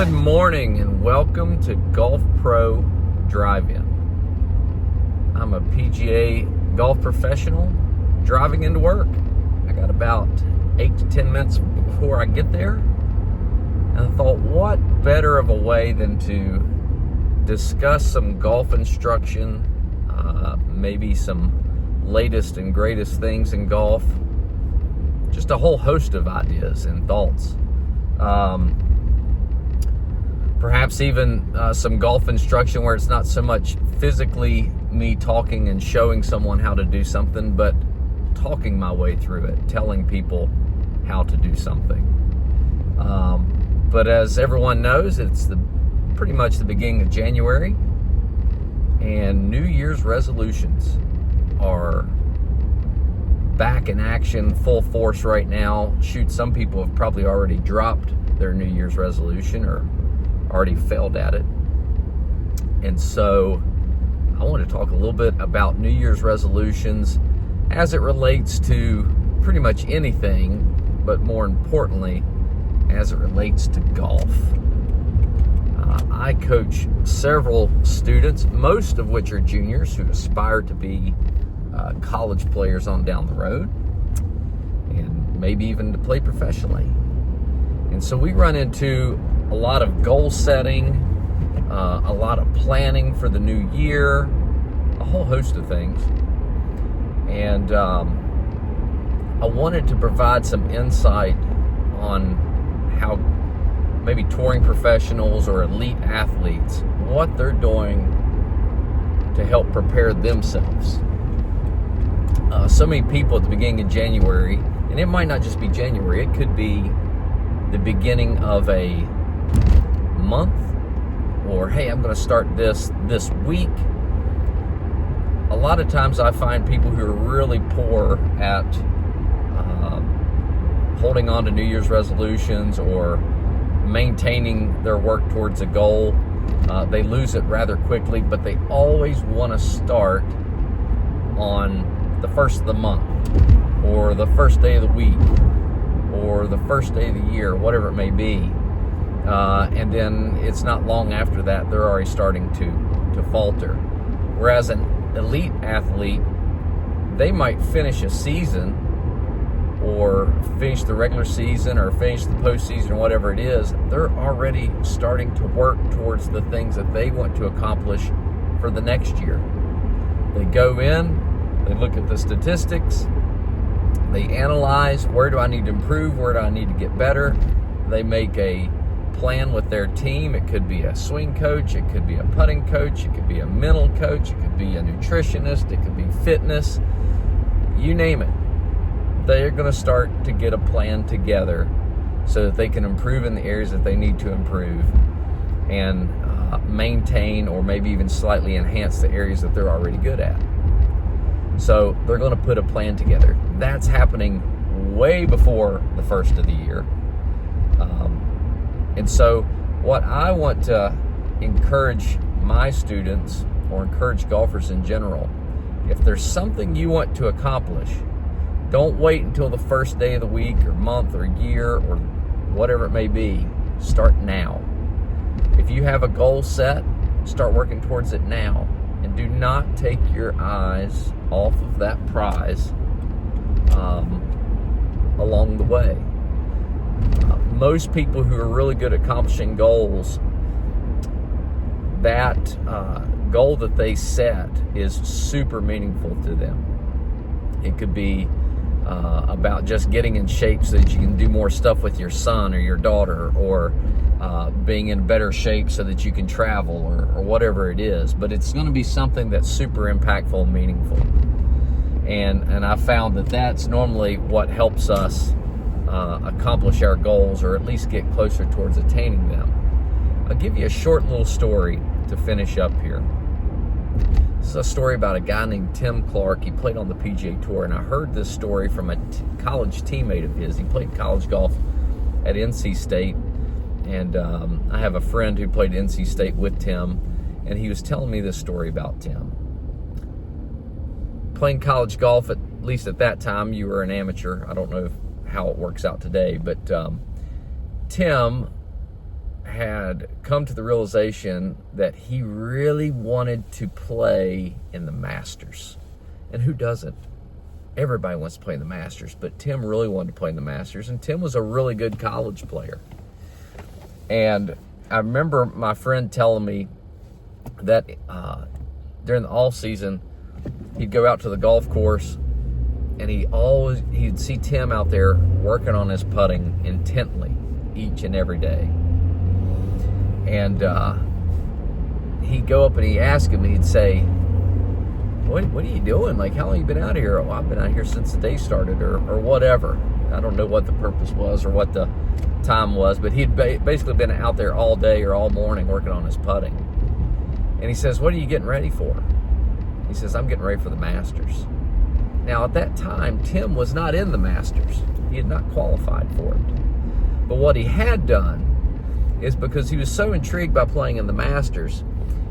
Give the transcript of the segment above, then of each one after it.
Good morning and welcome to Golf Pro Drive-In. I'm a PGA golf professional driving into work. I got about 8 to 10 minutes before I get there. And I thought, what better of a way than to discuss some golf instruction, maybe some latest and greatest things in golf, just a whole host of ideas and thoughts. Perhaps even some golf instruction where it's not so much physically me talking and showing someone how to do something, but talking my way through it, telling people how to do something. But as everyone knows, it's pretty much the beginning of January, and New Year's resolutions are back in action, full force right now. Shoot, some people have probably already dropped their New Year's resolution or already failed at it. And so I want to talk a little bit about New Year's resolutions as it relates to pretty much anything, but more importantly, as it relates to golf. I coach several students, most of which are juniors who aspire to be college players on down the road, and maybe even to play professionally. And so we run into a lot of goal setting, a lot of planning for the new year, a whole host of things. And I wanted to provide some insight on how maybe touring professionals or elite athletes, what they're doing to help prepare themselves. So many people at the beginning of January, and it might not just be January, it could be the beginning of a month, or hey, I'm going to start this week. A lot of times I find people who are really poor at holding on to New Year's resolutions or maintaining their work towards a goal. They lose it rather quickly, but they always want to start on the first of the month, or the first day of the week, or the first day of the year, whatever it may be. And then it's not long after that they're already starting to falter. Whereas an elite athlete, they might finish a season or finish the regular season or finish the postseason or whatever it is, they're already starting to work towards the things that they want to accomplish for the next year. They go in, they look at the statistics, they analyze, where do I need to improve, where do I need to get better. They make a plan with their team. It could be a swing coach, it could be a putting coach, it could be a mental coach, it could be a nutritionist, it could be fitness, you name it. They're going to start to get a plan together so that they can improve in the areas that they need to improve and maintain or maybe even slightly enhance the areas that they're already good at. So they're going to put a plan together. That's happening way before the first of the year. And so what I want to encourage my students, or encourage golfers in general, if there's something you want to accomplish, don't wait until the first day of the week or month or year or whatever it may be. Start now. If you have a goal set, start working towards it now. And do not take your eyes off of that prize along the way. Most people who are really good at accomplishing goals, that goal that they set is super meaningful to them. It could be about just getting in shape so that you can do more stuff with your son or your daughter, or being in better shape so that you can travel, or whatever it is. But it's going to be something that's super impactful and meaningful. And I found that that's normally what helps us accomplish our goals, or at least get closer towards attaining them. I'll give you a short little story to finish up here. This is a story about a guy named Tim Clark. He played on the PGA Tour, and I heard this story from a college teammate of his. He played college golf at NC State, and I have a friend who played NC State with Tim, and he was telling me this story about Tim. Playing college golf, at least at that time, you were an amateur. I don't know how it works out today, but Tim had come to the realization that he really wanted to play in the Masters. And who doesn't? Everybody wants to play in the Masters, but Tim really wanted to play in the Masters, and Tim was a really good college player. And I remember my friend telling me that during the off season, he'd go out to the golf course, and he'd see Tim out there working on his putting intently each and every day. And he'd go up and he'd ask him, and he'd say, what are you doing? Like, how long have you been out here? Oh, I've been out here since the day started, or whatever. I don't know what the purpose was or what the time was, but he'd basically been out there all day or all morning working on his putting. And he says, what are you getting ready for? He says, I'm getting ready for the Masters. Now, at that time, Tim was not in the Masters. He had not qualified for it. But what he had done is, because he was so intrigued by playing in the Masters,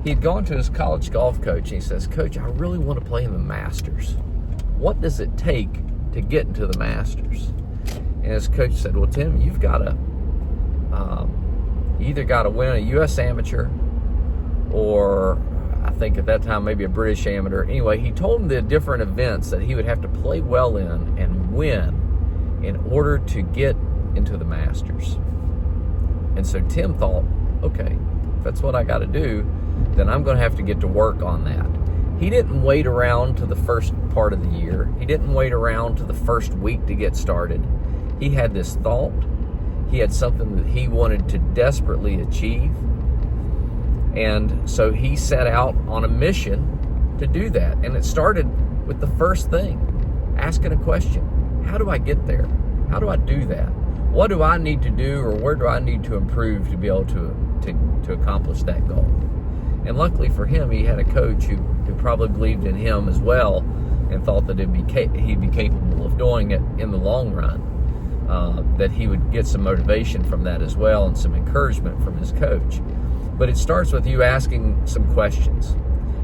he'd gone to his college golf coach, and he says, Coach, I really want to play in the Masters. What does it take to get into the Masters? And his coach said, well, Tim, you've got to, you either got to win a U.S. Amateur, or I think at that time maybe a British Amateur. Anyway, he told him the different events that he would have to play well in and win in order to get into the Masters. And so Tim thought, okay, if that's what I got to do, then I'm going to have to get to work on that. He didn't wait around to the first part of the year. He didn't wait around to the first week to get started. He had this thought. He had something that he wanted to desperately achieve. And so he set out on a mission to do that. And it started with the first thing, asking a question. How do I get there? How do I do that? What do I need to do, or where do I need to improve to be able to accomplish that goal? And luckily for him, he had a coach who probably believed in him as well, and thought that he'd be capable of doing it in the long run. That he would get some motivation from that as well, and some encouragement from his coach. But it starts with you asking some questions.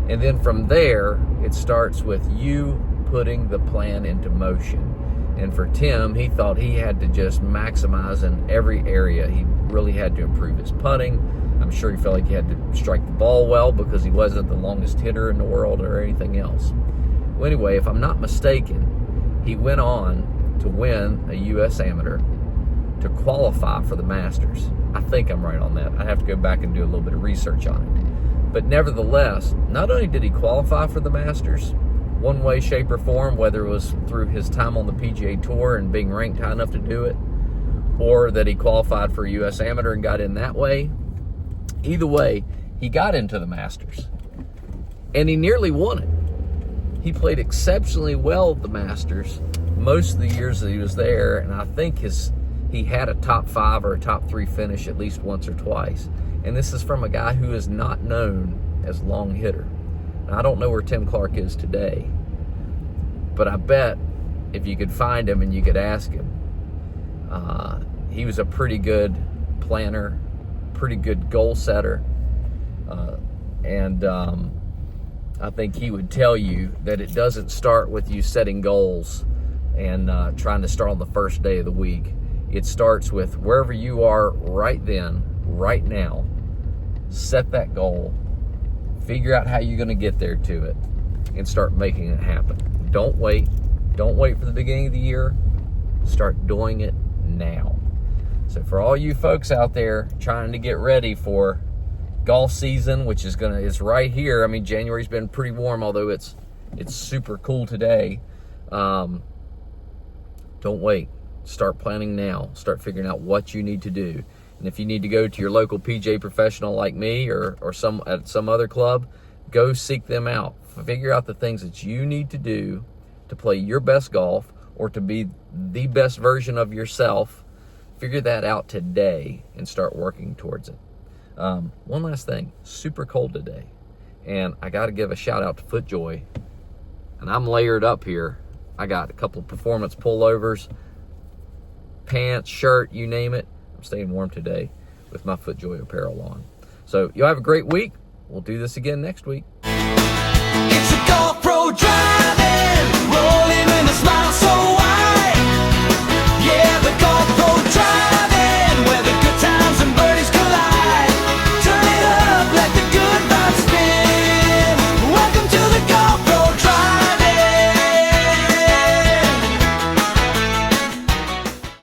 And then from there, it starts with you putting the plan into motion. And for Tim, he thought he had to just maximize in every area. He really had to improve his putting. I'm sure he felt like he had to strike the ball well, because he wasn't the longest hitter in the world or anything else. Well, anyway, if I'm not mistaken, he went on to win a U.S. Amateur to qualify for the Masters. I think I'm right on that. I'd have to go back and do a little bit of research on it. But nevertheless, not only did he qualify for the Masters, one way, shape, or form, whether it was through his time on the PGA Tour and being ranked high enough to do it, or that he qualified for a U.S. Amateur and got in that way, either way, he got into the Masters. And he nearly won it. He played exceptionally well at the Masters most of the years that he was there, and I think he had a top 5 or a top 3 finish at least once or twice. And this is from a guy who is not known as long hitter. Now, I don't know where Tim Clark is today, but I bet if you could find him and you could ask him, he was a pretty good planner, pretty good goal setter, and I think he would tell you that it doesn't start with you setting goals and trying to start on the first day of the week. It starts with wherever you are right then, right now. Set that goal, figure out how you're going to get there to it, and start making it happen. Don't wait for the beginning of the year. Start doing it now. So for all you folks out there trying to get ready for golf season, which is right here. I mean, January's been pretty warm, although it's super cool today. Don't wait. Start planning now. Start figuring out what you need to do. And if you need to go to your local PGA Professional like me, or at some other club, go seek them out. Figure out the things that you need to do to play your best golf, or to be the best version of yourself. Figure that out today and start working towards it. One last thing, super cold today, and I got to give a shout out to FootJoy. And I'm layered up here. I got a couple of performance pullovers, pants, shirt, you name it. I'm staying warm today with my FootJoy apparel on. So y'all have a great week. We'll do this again next week. It's a Golf Pro Drive.